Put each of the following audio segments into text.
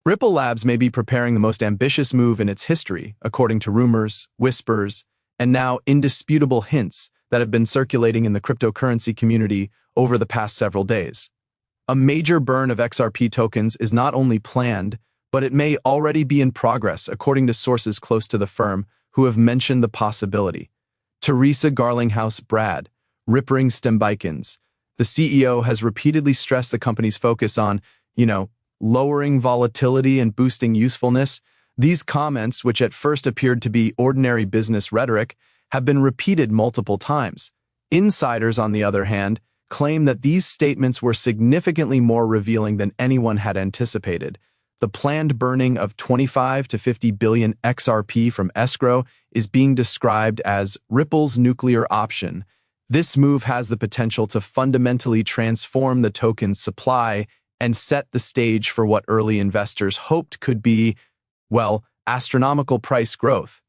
Ripple Labs may be preparing the most ambitious move in its history, according to rumors, whispers, and now indisputable hints that have been circulating in the cryptocurrency community over the past several days. A major burn of XRP tokens is not only planned, but it may already be in progress, according to sources close to the firm who have mentioned the possibility. Teresa Garlinghouse-Brad, Rippering Stembikens, the CEO, has repeatedly stressed the company's focus on, lowering volatility and boosting usefulness. These comments, which at first appeared to be ordinary business rhetoric, have been repeated multiple times. Insiders, on the other hand, claim that these statements were significantly more revealing than anyone had anticipated. The planned burning of 25 to 50 billion XRP from escrow is being described as Ripple's nuclear option. This move has the potential to fundamentally transform the token's supply and set the stage for what early investors hoped could be, astronomical price growth.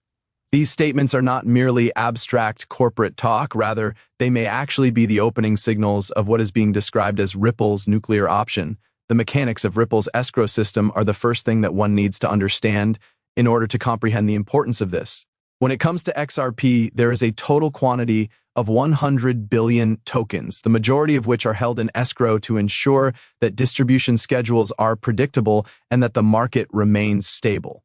These statements are not merely abstract corporate talk, rather, they may actually be the opening signals of what is being described as Ripple's nuclear option. The mechanics of Ripple's escrow system are the first thing that one needs to understand in order to comprehend the importance of this. When it comes to XRP, there is a total quantity of 100 billion tokens, the majority of which are held in escrow to ensure that distribution schedules are predictable and that the market remains stable.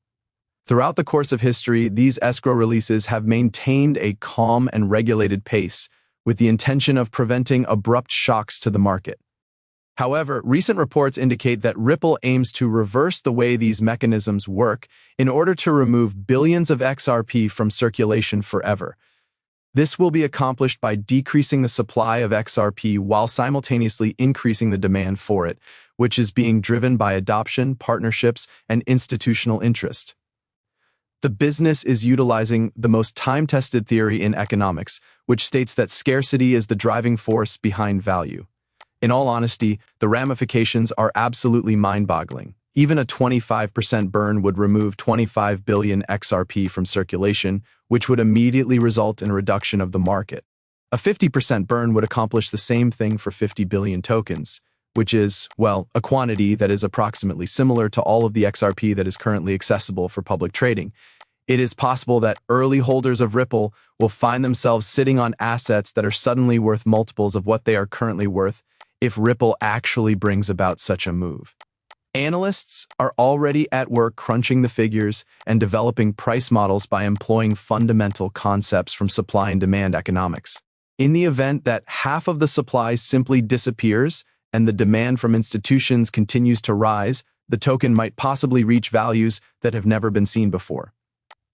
Throughout the course of history, these escrow releases have maintained a calm and regulated pace, with the intention of preventing abrupt shocks to the market. However, recent reports indicate that Ripple aims to reverse the way these mechanisms work in order to remove billions of XRP from circulation forever. This will be accomplished by decreasing the supply of XRP while simultaneously increasing the demand for it, which is being driven by adoption, partnerships, and institutional interest. The business is utilizing the most time-tested theory in economics, which states that scarcity is the driving force behind value. In all honesty, the ramifications are absolutely mind-boggling. Even a 25% burn would remove 25 billion XRP from circulation, which would immediately result in a reduction of the market. A 50% burn would accomplish the same thing for 50 billion tokens, which is, a quantity that is approximately similar to all of the XRP that is currently accessible for public trading. It is possible that early holders of Ripple will find themselves sitting on assets that are suddenly worth multiples of what they are currently worth if Ripple actually brings about such a move. Analysts are already at work crunching the figures and developing price models by employing fundamental concepts from supply and demand economics. In the event that half of the supply simply disappears and the demand from institutions continues to rise, the token might possibly reach values that have never been seen before.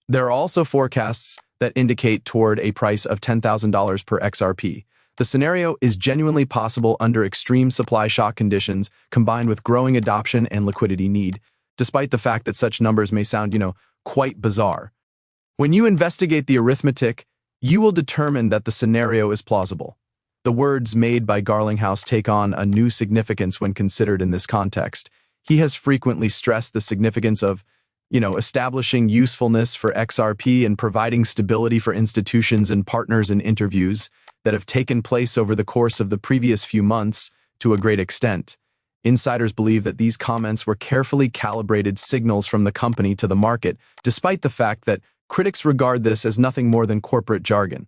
There are also forecasts that indicate toward a price of $10,000 per XRP. The scenario is genuinely possible under extreme supply shock conditions combined with growing adoption and liquidity need, despite the fact that such numbers may sound, quite bizarre. When you investigate the arithmetic, you will determine that the scenario is plausible. The words made by Garlinghouse take on a new significance when considered in this context. He has frequently stressed the significance of, establishing usefulness for XRP and providing stability for institutions and partners in interviews that have taken place over the course of the previous few months to a great extent. Insiders believe that these comments were carefully calibrated signals from the company to the market, despite the fact that critics regard this as nothing more than corporate jargon.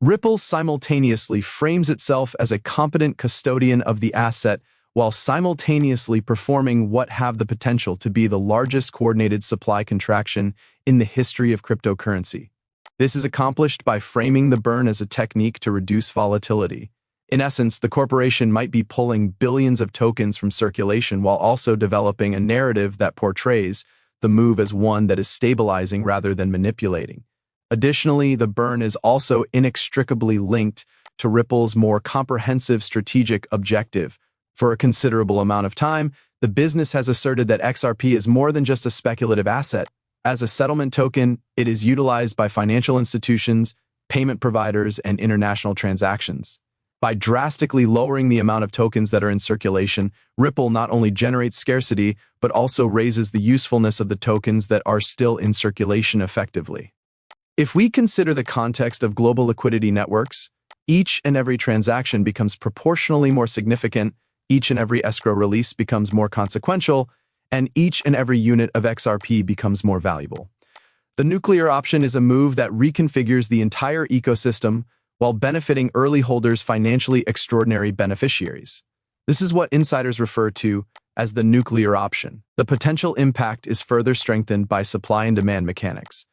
Ripple simultaneously frames itself as a competent custodian of the asset while simultaneously performing what have the potential to be the largest coordinated supply contraction in the history of cryptocurrency. This is accomplished by framing the burn as a technique to reduce volatility. In essence, the corporation might be pulling billions of tokens from circulation while also developing a narrative that portrays the move as one that is stabilizing rather than manipulating. Additionally, the burn is also inextricably linked to Ripple's more comprehensive strategic objective. For a considerable amount of time, the business has asserted that XRP is more than just a speculative asset. As a settlement token, it is utilized by financial institutions, payment providers, and international transactions. By drastically lowering the amount of tokens that are in circulation, Ripple not only generates scarcity, but also raises the usefulness of the tokens that are still in circulation effectively. If we consider the context of global liquidity networks, each and every transaction becomes proportionally more significant, each and every escrow release becomes more consequential, and each and every unit of XRP becomes more valuable. The nuclear option is a move that reconfigures the entire ecosystem while benefiting early holders' financially extraordinary beneficiaries. This is what insiders refer to as the nuclear option. The potential impact is further strengthened by supply and demand mechanics.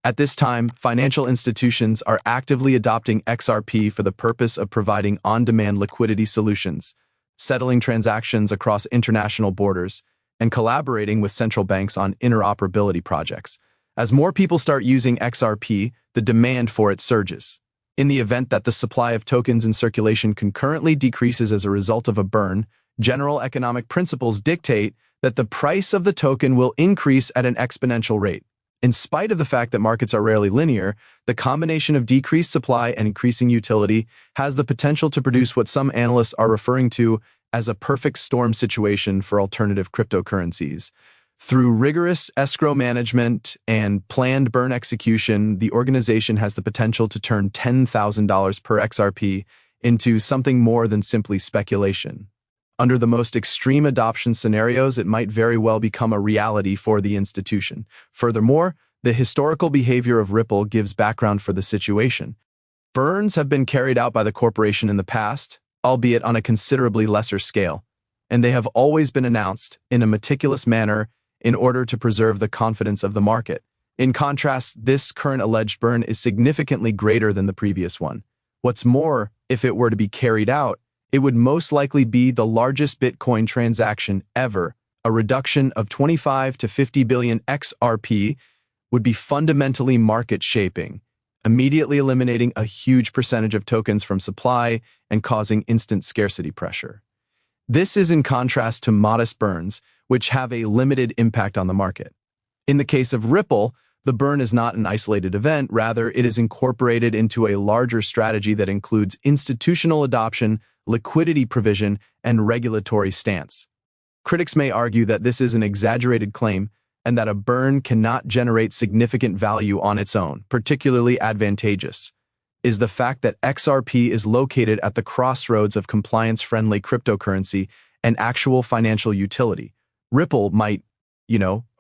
At this time, financial institutions are actively adopting XRP for the purpose of providing on-demand liquidity solutions, settling transactions across international borders, and collaborating with central banks on interoperability projects. As more people start using XRP, the demand for it surges. In the event that the supply of tokens in circulation concurrently decreases as a result of a burn, general economic principles dictate that the price of the token will increase at an exponential rate. In spite of the fact that markets are rarely linear, the combination of decreased supply and increasing utility has the potential to produce what some analysts are referring to as a perfect storm situation for alternative cryptocurrencies. Through rigorous escrow management and planned burn execution, the organization has the potential to turn $10,000 per XRP into something more than simply speculation. Under the most extreme adoption scenarios, it might very well become a reality for the institution. Furthermore, the historical behavior of Ripple gives background for the situation. Burns have been carried out by the corporation in the past, albeit on a considerably lesser scale, and they have always been announced in a meticulous manner in order to preserve the confidence of the market. In contrast, this current alleged burn is significantly greater than the previous one. What's more, if it were to be carried out, it would most likely be the largest Bitcoin transaction ever. A reduction of 25 to 50 billion XRP would be fundamentally market-shaping, immediately eliminating a huge percentage of tokens from supply and causing instant scarcity pressure. This is in contrast to modest burns, which have a limited impact on the market. In the case of Ripple, the burn is not an isolated event, rather it is incorporated into a larger strategy that includes institutional adoption, liquidity provision, and regulatory stance. Critics may argue that this is an exaggerated claim and that a burn cannot generate significant value on its own. Particularly advantageous is the fact that XRP is located at the crossroads of compliance-friendly cryptocurrency and actual financial utility. Ripple might,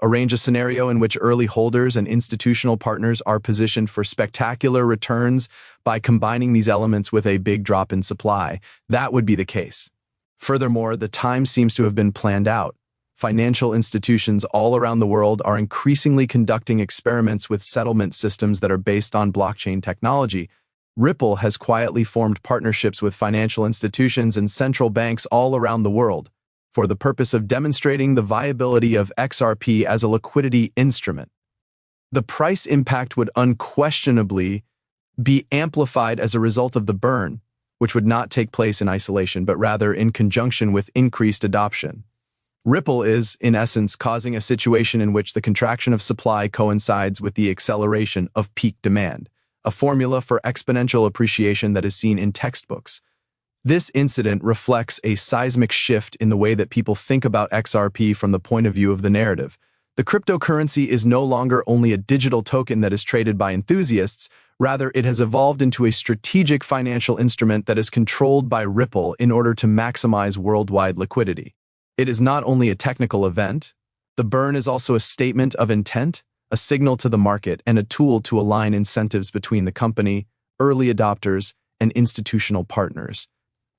arrange a scenario in which early holders and institutional partners are positioned for spectacular returns by combining these elements with a big drop in supply. That would be the case. Furthermore, the time seems to have been planned out. Financial institutions all around the world are increasingly conducting experiments with settlement systems that are based on blockchain technology. Ripple has quietly formed partnerships with financial institutions and central banks all around the world for the purpose of demonstrating the viability of XRP as a liquidity instrument. The price impact would unquestionably be amplified as a result of the burn, which would not take place in isolation, but rather in conjunction with increased adoption. Ripple is, in essence, causing a situation in which the contraction of supply coincides with the acceleration of peak demand, a formula for exponential appreciation that is seen in textbooks. This incident reflects a seismic shift in the way that people think about XRP from the point of view of the narrative. The cryptocurrency is no longer only a digital token that is traded by enthusiasts, rather it has evolved into a strategic financial instrument that is controlled by Ripple in order to maximize worldwide liquidity. It is not only a technical event, the burn is also a statement of intent, a signal to the market, and a tool to align incentives between the company, early adopters, and institutional partners.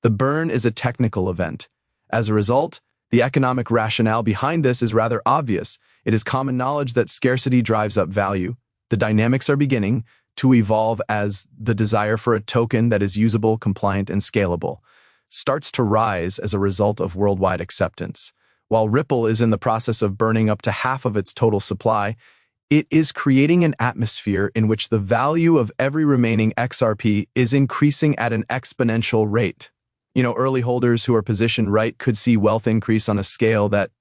The burn is a technical event. As a result, the economic rationale behind this is rather obvious. It is common knowledge that scarcity drives up value. The dynamics are beginning to evolve as the desire for a token that is usable, compliant, and scalable starts to rise as a result of worldwide acceptance. While Ripple is in the process of burning up to half of its total supply, it is creating an atmosphere in which the value of every remaining XRP is increasing at an exponential rate. Early holders who are positioned right could see wealth increase on a scale that